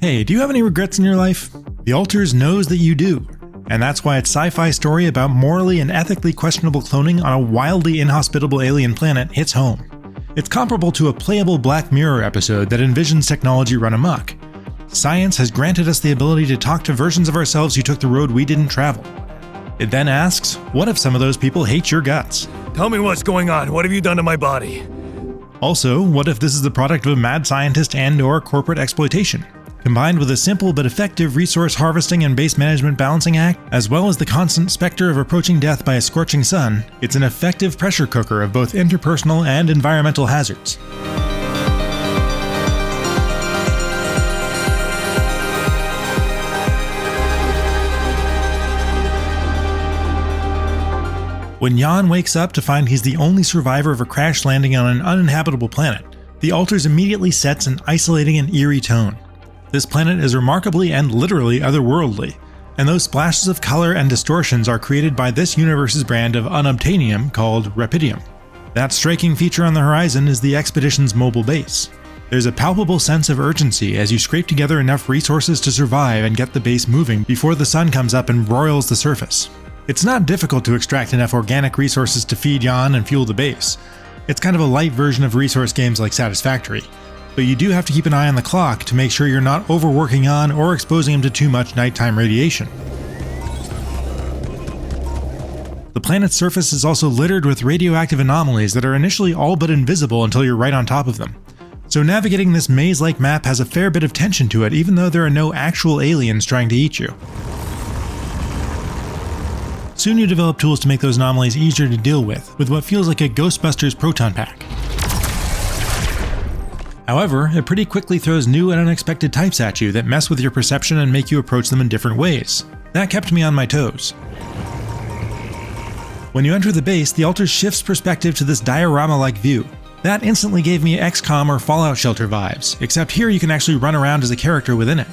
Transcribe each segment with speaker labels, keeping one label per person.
Speaker 1: Hey, do you have any regrets in your life? The Alters knows that you do, and that's why its sci-fi story about morally and ethically questionable cloning on a wildly inhospitable alien planet hits home. It's comparable to a playable Black Mirror episode that envisions technology run amok. Science has granted us the ability to talk to versions of ourselves who took the road we didn't travel. It then asks, what if some of those people hate your guts?
Speaker 2: Tell me what's going on. What have you done to my body?
Speaker 1: Also, what if this is the product of a mad scientist and/or corporate exploitation? Combined with a simple but effective resource harvesting and base management balancing act, as well as the constant specter of approaching death by a scorching sun, it's an effective pressure cooker of both interpersonal and environmental hazards. When Jan wakes up to find he's the only survivor of a crash landing on an uninhabitable planet, the Alters immediately sets an isolating and eerie tone. This planet is remarkably and literally otherworldly, and those splashes of color and distortions are created by this universe's brand of unobtainium called Rapidium. That striking feature on the horizon is the expedition's mobile base. There's a palpable sense of urgency as you scrape together enough resources to survive and get the base moving before the sun comes up and broils the surface. It's not difficult to extract enough organic resources to feed Jan and fuel the base. It's kind of a light version of resource games like Satisfactory. But you do have to keep an eye on the clock to make sure you're not overworking on or exposing him to too much nighttime radiation. The planet's surface is also littered with radioactive anomalies that are initially all but invisible until you're right on top of them. So navigating this maze-like map has a fair bit of tension to it, even though there are no actual aliens trying to eat you. Soon you develop tools to make those anomalies easier to deal with what feels like a Ghostbusters proton pack. However, it pretty quickly throws new and unexpected types at you that mess with your perception and make you approach them in different ways. That kept me on my toes. When you enter the base, the Alter shifts perspective to this diorama-like view. That instantly gave me XCOM or Fallout Shelter vibes, except here you can actually run around as a character within it.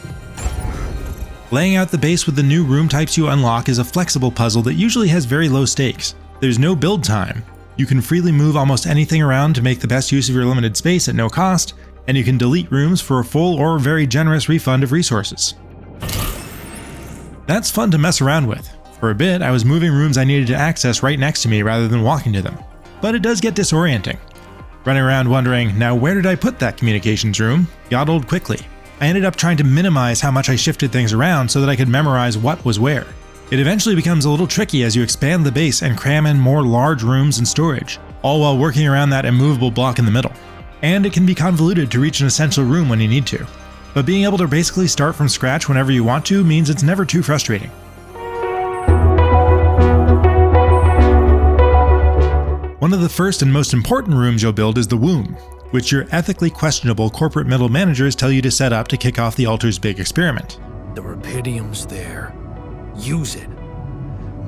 Speaker 1: Laying out the base with the new room types you unlock is a flexible puzzle that usually has very low stakes. There's no build time. You can freely move almost anything around to make the best use of your limited space at no cost, and you can delete rooms for a full or very generous refund of resources. That's fun to mess around with. For a bit, I was moving rooms I needed to access right next to me rather than walking to them. But it does get disorienting. Running around wondering, now where did I put that communications room, got old quickly. I ended up trying to minimize how much I shifted things around so that I could memorize what was where. It eventually becomes a little tricky as you expand the base and cram in more large rooms and storage, all while working around that immovable block in the middle. And it can be convoluted to reach an essential room when you need to. But being able to basically start from scratch whenever you want to means it's never too frustrating. One of the first and most important rooms you'll build is the womb, which your ethically questionable corporate middle managers tell you to set up to kick off the Alter's big experiment.
Speaker 2: The Rapidium's there. Use it.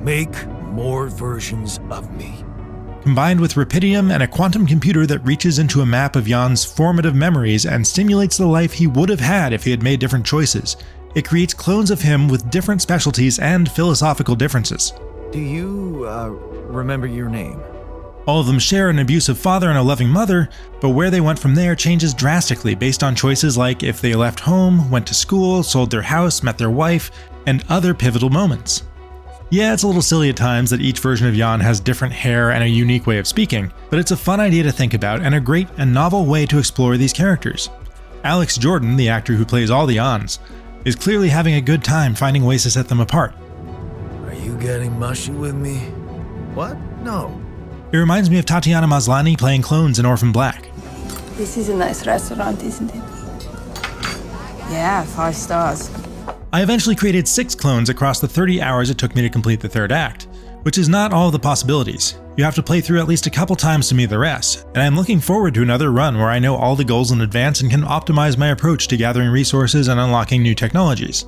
Speaker 2: Make more versions of me.
Speaker 1: Combined with Rapidium and a quantum computer that reaches into a map of Jan's formative memories and stimulates the life he would have had if he had made different choices, it creates clones of him with different specialties and philosophical differences.
Speaker 2: Do you, remember your name?
Speaker 1: All of them share an abusive father and a loving mother, but where they went from there changes drastically based on choices like if they left home, went to school, sold their house, met their wife, and other pivotal moments. Yeah, it's a little silly at times that each version of Jan has different hair and a unique way of speaking, but it's a fun idea to think about and a great and novel way to explore these characters. Alex Jordan, the actor who plays all the Jans, is clearly having a good time finding ways to set them apart.
Speaker 2: Are you getting mushy with me? What? No.
Speaker 1: It reminds me of Tatiana Maslany playing clones in Orphan Black.
Speaker 3: This is a nice restaurant, isn't it? Yeah, 5 stars.
Speaker 1: I eventually created 6 clones across the 30 hours it took me to complete the third act, which is not all of the possibilities. You have to play through at least a couple times to meet the rest, and I'm looking forward to another run where I know all the goals in advance and can optimize my approach to gathering resources and unlocking new technologies.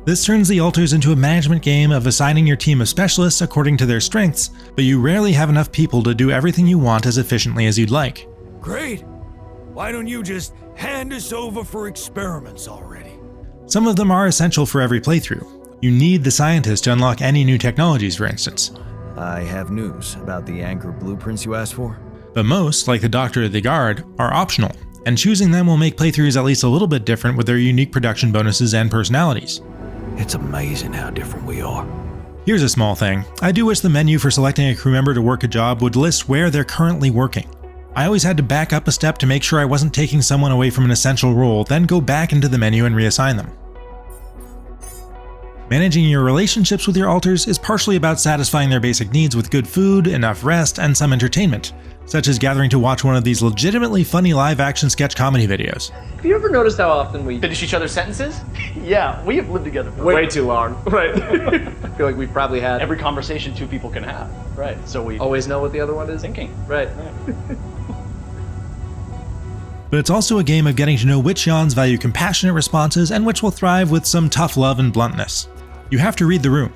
Speaker 1: This turns the Alters into a management game of assigning your team of specialists according to their strengths, but you rarely have enough people to do everything you want as efficiently as you'd like.
Speaker 2: Great! Why don't you just hand us over for experiments already?
Speaker 1: Some of them are essential for every playthrough. You need the scientist to unlock any new technologies, for instance.
Speaker 2: I have news about the Anchor blueprints you asked for.
Speaker 1: But most, like the Doctor of the Guard, are optional, and choosing them will make playthroughs at least a little bit different with their unique production bonuses and personalities.
Speaker 2: It's amazing how different we are.
Speaker 1: Here's a small thing. I do wish the menu for selecting a crew member to work a job would list where they're currently working. I always had to back up a step to make sure I wasn't taking someone away from an essential role, then go back into the menu and reassign them. Managing your relationships with your alters is partially about satisfying their basic needs with good food, enough rest, and some entertainment, such as gathering to watch one of these legitimately funny live-action sketch comedy videos.
Speaker 4: Have you ever noticed how often we finish each other's sentences?
Speaker 5: Yeah, we have lived together for
Speaker 4: Way too long.
Speaker 5: Right.
Speaker 4: I feel like we've probably had
Speaker 5: Every conversation two people can have. Right. So we
Speaker 4: always know what the other one is
Speaker 5: thinking.
Speaker 4: Right.
Speaker 1: But it's also a game of getting to know which Yawns value compassionate responses and which will thrive with some tough love and bluntness. You have to read the room.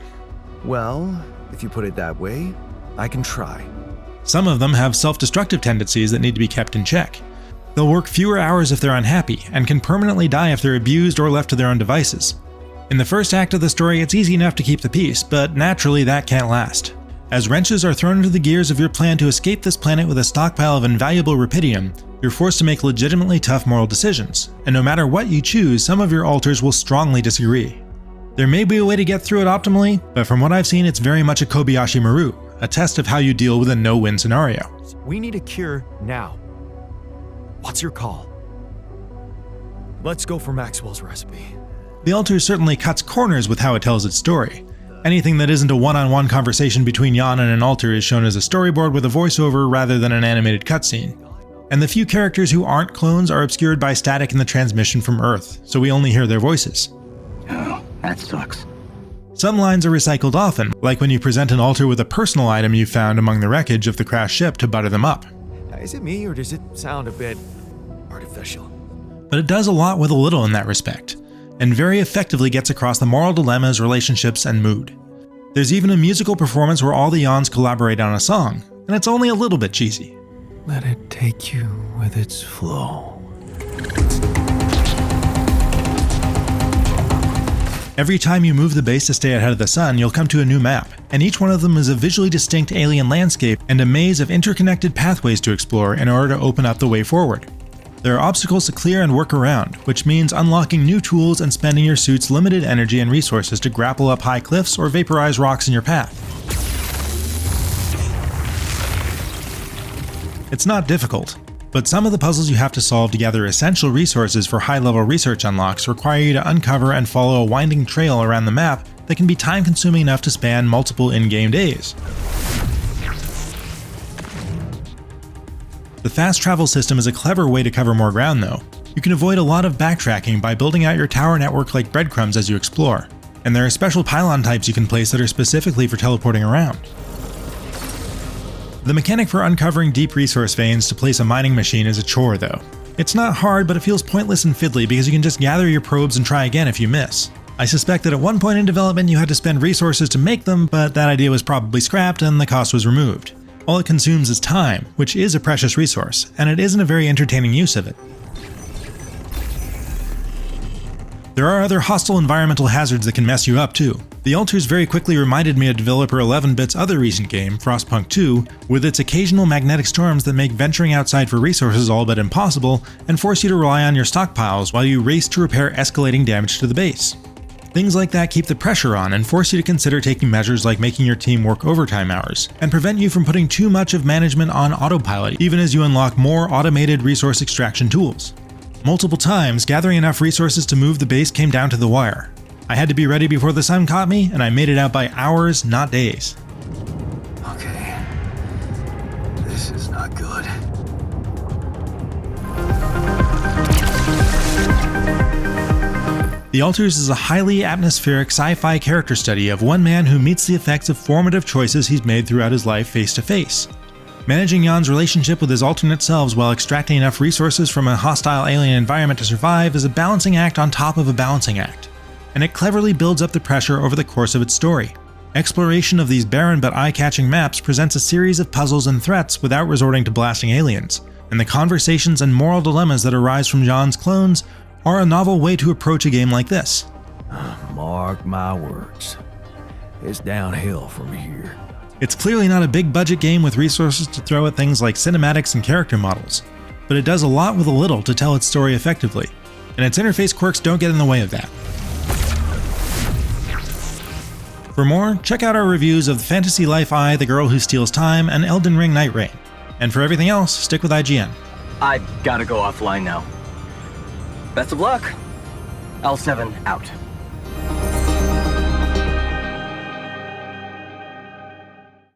Speaker 2: Well, if you put it that way, I can try.
Speaker 1: Some of them have self-destructive tendencies that need to be kept in check. They'll work fewer hours if they're unhappy, and can permanently die if they're abused or left to their own devices. In the first act of the story, it's easy enough to keep the peace, but naturally that can't last. As wrenches are thrown into the gears of your plan to escape this planet with a stockpile of invaluable rupidium, you're forced to make legitimately tough moral decisions, and no matter what you choose, some of your alters will strongly disagree. There may be a way to get through it optimally, but from what I've seen, it's very much a Kobayashi Maru, a test of how you deal with a no-win scenario.
Speaker 6: We need a cure now. What's your call? Let's go for Maxwell's recipe.
Speaker 1: The alter certainly cuts corners with how it tells its story. Anything that isn't a one-on-one conversation between Yawn and an alter is shown as a storyboard with a voiceover rather than an animated cutscene. And the few characters who aren't clones are obscured by static in the transmission from Earth, so we only hear their voices.
Speaker 7: Oh, that sucks.
Speaker 1: Some lines are recycled often, like when you present an alter with a personal item you found among the wreckage of the crashed ship to butter them up.
Speaker 6: Is it me or does it sound a bit artificial?
Speaker 1: But it does a lot with a little in that respect, and very effectively gets across the moral dilemmas, relationships, and mood. There's even a musical performance where all the Yawns collaborate on a song, and it's only a little bit cheesy.
Speaker 2: Let it take you with its flow.
Speaker 1: Every time you move the base to stay ahead of the sun, you'll come to a new map, and each one of them is a visually distinct alien landscape and a maze of interconnected pathways to explore in order to open up the way forward. There are obstacles to clear and work around, which means unlocking new tools and spending your suit's limited energy and resources to grapple up high cliffs or vaporize rocks in your path. It's not difficult, but some of the puzzles you have to solve to gather essential resources for high-level research unlocks require you to uncover and follow a winding trail around the map that can be time-consuming enough to span multiple in-game days. The fast travel system is a clever way to cover more ground though. You can avoid a lot of backtracking by building out your tower network like breadcrumbs as you explore, and there are special pylon types you can place that are specifically for teleporting around. The mechanic for uncovering deep resource veins to place a mining machine is a chore though. It's not hard, but it feels pointless and fiddly because you can just gather your probes and try again if you miss. I suspect that at one point in development you had to spend resources to make them, but that idea was probably scrapped and the cost was removed. All it consumes is time, which is a precious resource, and it isn't a very entertaining use of it. There are other hostile environmental hazards that can mess you up too. The alters very quickly reminded me of developer 11-bit's other recent game, Frostpunk 2, with its occasional magnetic storms that make venturing outside for resources all but impossible and force you to rely on your stockpiles while you race to repair escalating damage to the base. Things like that keep the pressure on and force you to consider taking measures like making your team work overtime hours, and prevent you from putting too much of management on autopilot even as you unlock more automated resource extraction tools. Multiple times, gathering enough resources to move the base came down to the wire. I had to be ready before the sun caught me, and I made it out by hours, not days.
Speaker 2: Okay. This is not good.
Speaker 1: The Alters is a highly atmospheric sci-fi character study of one man who meets the effects of formative choices he's made throughout his life face to face. Managing Yawn's relationship with his alternate selves while extracting enough resources from a hostile alien environment to survive is a balancing act on top of a balancing act, and it cleverly builds up the pressure over the course of its story. Exploration of these barren but eye-catching maps presents a series of puzzles and threats without resorting to blasting aliens, and the conversations and moral dilemmas that arise from Yawn's clones are a novel way to approach a game like this.
Speaker 2: Mark my words. It's downhill from here.
Speaker 1: It's clearly not a big budget game with resources to throw at things like cinematics and character models, but it does a lot with a little to tell its story effectively, and its interface quirks don't get in the way of that. For more, check out our reviews of the Fantasy Life I, The Girl Who Steals Time, and Elden Ring Night Rain. And for everything else, stick with IGN.
Speaker 7: I gotta go offline now. Best of luck. L7 out.